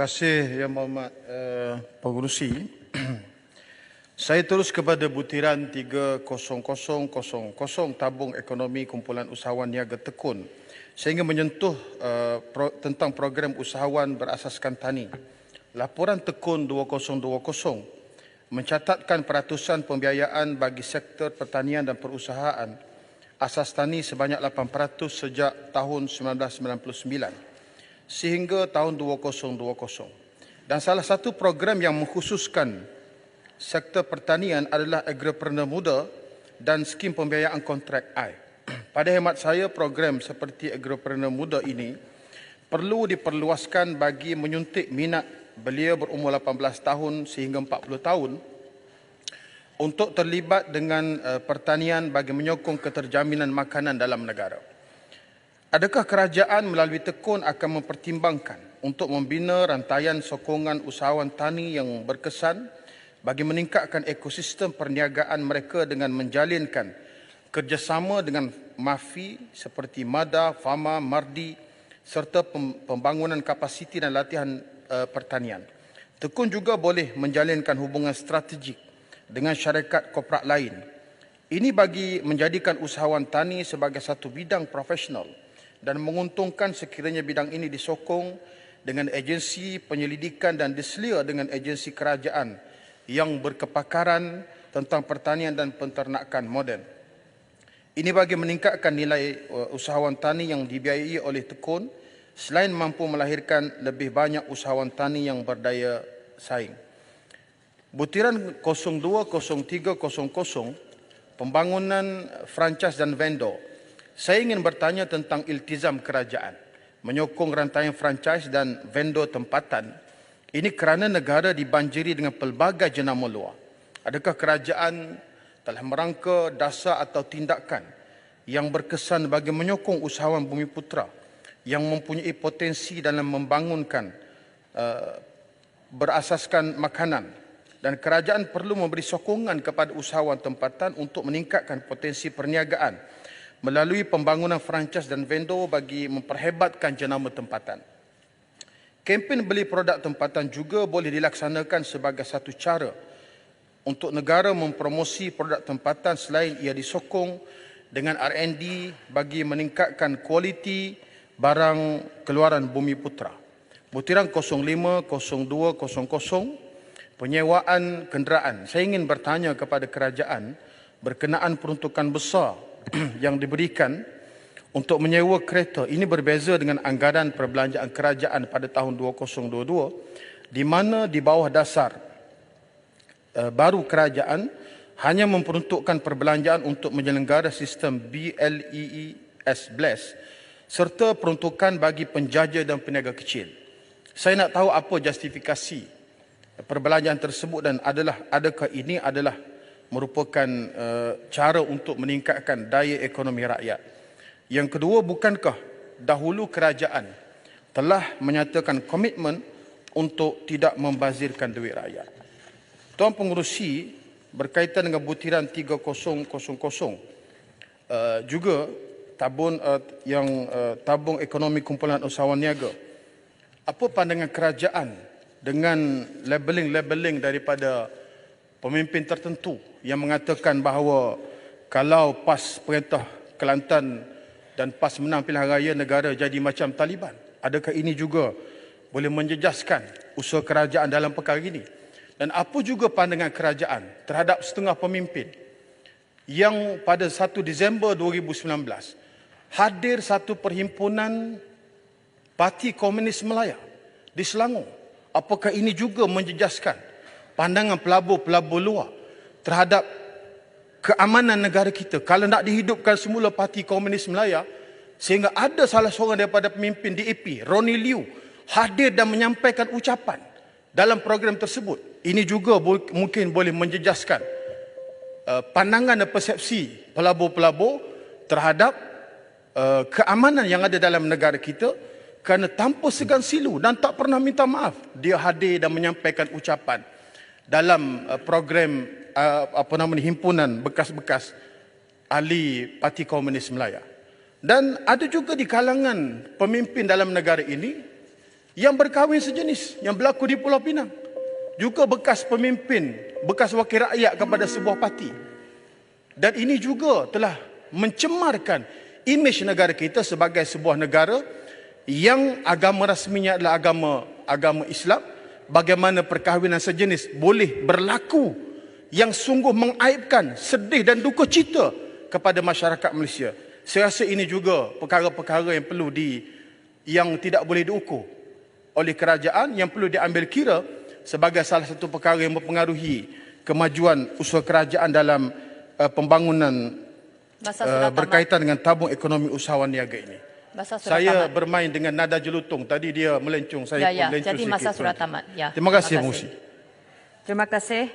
Terima kasih Yang Berhormat Pengerusi. Saya terus kepada butiran 30000 tabung ekonomi kumpulan usahawan niaga tekun sehingga menyentuh tentang program usahawan berasaskan tani. Laporan tekun 2020 mencatatkan peratusan pembiayaan bagi sektor pertanian dan perusahaan asas tani sebanyak 8% sejak tahun 1999. Sehingga tahun 2020. Dan salah satu program yang mengkhususkan sektor pertanian adalah agripreneur muda dan skim pembiayaan kontrak I. Pada hemat saya, program seperti agripreneur muda ini perlu diperluaskan bagi menyuntik minat belia berumur 18 tahun sehingga 40 tahun untuk terlibat dengan pertanian bagi menyokong keterjaminan makanan dalam negara. Adakah kerajaan melalui tekun akan mempertimbangkan untuk membina rantaian sokongan usahawan tani yang berkesan bagi meningkatkan ekosistem perniagaan mereka dengan menjalinkan kerjasama dengan MAFI seperti MADA, FAMA, MARDI serta pembangunan kapasiti dan latihan pertanian. Tekun juga boleh menjalinkan hubungan strategik dengan syarikat korporat lain. Ini bagi menjadikan usahawan tani sebagai satu bidang profesional dan menguntungkan sekiranya bidang ini disokong dengan agensi penyelidikan dan diselia dengan agensi kerajaan yang berkepakaran tentang pertanian dan penternakan moden. Ini bagi meningkatkan nilai usahawan tani yang dibiayai oleh tekun selain mampu melahirkan lebih banyak usahawan tani yang berdaya saing. Butiran 020300 pembangunan franchise dan vendor. Saya ingin bertanya tentang iltizam kerajaan menyokong rantaian franchise dan vendor tempatan. Ini kerana negara dibanjiri dengan pelbagai jenama luar. Adakah kerajaan telah merangka dasar atau tindakan yang berkesan bagi menyokong usahawan Bumiputera yang mempunyai potensi dalam membangunkan berasaskan makanan, dan kerajaan perlu memberi sokongan kepada usahawan tempatan untuk meningkatkan potensi perniagaan melalui pembangunan franchise dan vendor bagi memperhebatkan jenama tempatan. Kempen beli produk tempatan juga boleh dilaksanakan sebagai satu cara untuk negara mempromosi produk tempatan selain ia disokong dengan R&D bagi meningkatkan kualiti barang keluaran Bumiputera. Butiran 050200 penyewaan kenderaan. Saya ingin bertanya kepada kerajaan berkenaan peruntukan besar yang diberikan untuk menyewa kereta. Ini berbeza dengan anggaran perbelanjaan kerajaan pada tahun 2022 di mana di bawah dasar baru kerajaan hanya memperuntukkan perbelanjaan untuk menyelenggara sistem BLEES serta peruntukan bagi penjaja dan peniaga kecil. Saya nak tahu apa justifikasi perbelanjaan tersebut dan adakah ini adalah merupakan cara untuk meningkatkan daya ekonomi rakyat. Yang kedua, bukankah dahulu kerajaan telah menyatakan komitmen untuk tidak membazirkan duit rakyat? Tuan Pengerusi, berkaitan dengan butiran 3000 juga tabung ekonomi kumpulan usahawan niaga. Apa pandangan kerajaan dengan labeling daripada pemimpin tertentu yang mengatakan bahawa kalau PAS Perintah Kelantan dan PAS menang pilihan raya, negara jadi macam Taliban? Adakah ini juga boleh menjejaskan usaha kerajaan dalam perkara ini? Dan apa juga pandangan kerajaan terhadap setengah pemimpin yang pada 1 Disember 2019 hadir satu perhimpunan Parti Komunis Melaya di Selangor? Apakah ini juga menjejaskan pandangan pelabur-pelabur luar terhadap keamanan negara kita? Kalau nak dihidupkan semula Parti Komunis Melaya, sehingga ada salah seorang daripada pemimpin DAP, Ronnie Liu, hadir dan menyampaikan ucapan dalam program tersebut, ini juga mungkin boleh menjejaskan pandangan dan persepsi pelabur-pelabur terhadap keamanan yang ada dalam negara kita, kerana tanpa segan silu dan tak pernah minta maaf, dia hadir dan menyampaikan ucapan dalam program himpunan bekas-bekas ahli Parti Komunis Melaya. Dan ada juga di kalangan pemimpin dalam negara ini yang berkahwin sejenis yang berlaku di Pulau Pinang. Juga bekas pemimpin, bekas wakil rakyat kepada sebuah parti. Dan ini juga telah mencemarkan imej negara kita sebagai sebuah negara yang agama rasminya adalah agama Islam. Bagaimana perkahwinan sejenis boleh berlaku yang sungguh mengaibkan, sedih dan duka cita kepada masyarakat Malaysia. Saya rasa ini juga perkara-perkara yang tidak boleh diukur oleh kerajaan, yang perlu diambil kira sebagai salah satu perkara yang mempengaruhi kemajuan usaha kerajaan dalam pembangunan berkaitan dengan tabung ekonomi usahawan niaga ini. Saya bermain dengan nada jelutong. Tadi dia melencong, saya pun lencong jadi sikit. masa sudah tamat. Terima kasih, Musi. Terima kasih.